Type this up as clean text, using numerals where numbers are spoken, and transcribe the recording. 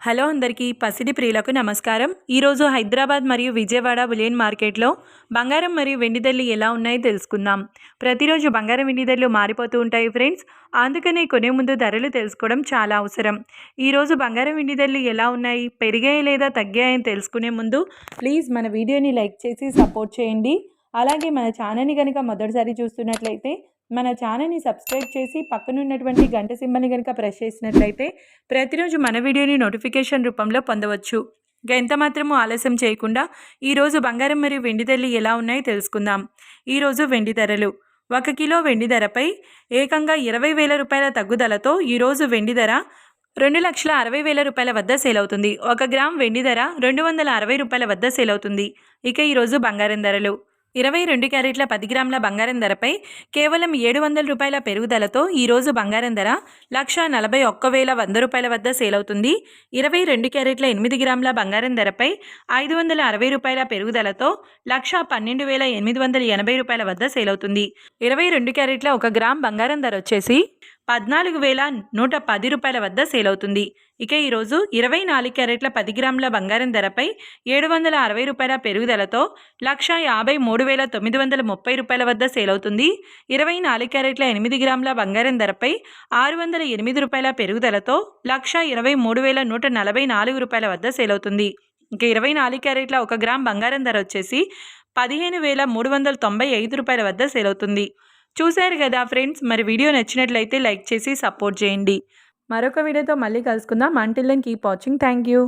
Hello అందరికీ పసిడి ప్రియులకు నమస్కారం. ఈరోజు హైదరాబాద్ మరియు విజయవాడ బులియన్ మార్కెట్లో బంగారం మరియు వెండి ధరలు ఎలా ఉన్నాయో తెలుసుకుందాం. ప్రతిరోజు బంగారం వెండి ధరలు మారిపోతూ ఉంటాయి ఫ్రెండ్స్. అందుకనే కొనే ముందు ధరలు తెలుసుకోవడం చాలా అవసరం. ఈరోజు బంగారం వెండి ధరలు ఎలా ఉన్నాయి, పెరిగాయి లేదా తగ్గాయని తెలుసుకునే ముందు ప్లీజ్ మన వీడియోని లైక్ చేసి సపోర్ట్ చేయండి. అలాగే మన ఛానల్ని కనుక మొదటిసారి చూస్తున్నట్లయితే మన ఛానల్ని సబ్స్క్రైబ్ చేసి పక్కనున్నటువంటి గంట సింబల్ని కనుక ప్రెస్ చేసినట్లయితే ప్రతిరోజు మన వీడియోని నోటిఫికేషన్ రూపంలో పొందవచ్చు. ఇంకా ఎంత మాత్రమూ ఆలస్యం చేయకుండా ఈరోజు బంగారం మరియు వెండి ధరలు ఎలా ఉన్నాయో తెలుసుకుందాం. ఈరోజు వెండి ధరలు 1 కిలో వెండి ధరపై ఏకంగా 20,000 రూపాయల తగ్గుదలతో ఈరోజు వెండి ధర 2,60,000 రూపాయల వద్ద సేల్ అవుతుంది. 1 గ్రామ్ వెండి ధర 260 రూపాయల వద్ద సేల్ అవుతుంది. ఇక ఈరోజు బంగారం ధరలు 22 క్యారెట్ల 10 గ్రాముల బంగారం ధరపై కేవలం 700 రూపాయల పెరుగుదలతో ఈరోజు బంగారం ధర 1,41,100 రూపాయల వద్ద సేల్ అవుతుంది. 22 క్యారెట్ల 8 గ్రాముల బంగారం ధరపై 560 రూపాయల పెరుగుదలతో 1,12,880 రూపాయల వద్ద సేల్ అవుతుంది. 22 క్యారెట్ల 1 గ్రామ్ బంగారం ధర వచ్చేసి 14,110 రూపాయల వద్ద సేల్ అవుతుంది. ఇక ఈరోజు 24 క్యారెట్ల 10 గ్రాముల బంగారం ధరపై 760 రూపాయల పెరుగుదలతో 1,53,930 రూపాయల వద్ద సేల్ అవుతుంది. 24 క్యారెట్ల 8 గ్రాముల బంగారం ధరపై 608 రూపాయల పెరుగుదలతో 1,23,144 రూపాయల వద్ద సేల్ అవుతుంది. ఇక 24 క్యారెట్ల 1 గ్రామ్ బంగారం ధర వచ్చేసి 15,395 రూపాయల వద్ద సేల్ అవుతుంది. చూశారు కదా ఫ్రెండ్స్, మరి వీడియో నచ్చినట్లయితే లైక్ చేసి సపోర్ట్ చేయండి. మరొక వీడియోతో మళ్ళీ కలుసుకుందాం. Until then keep watching. Thank you.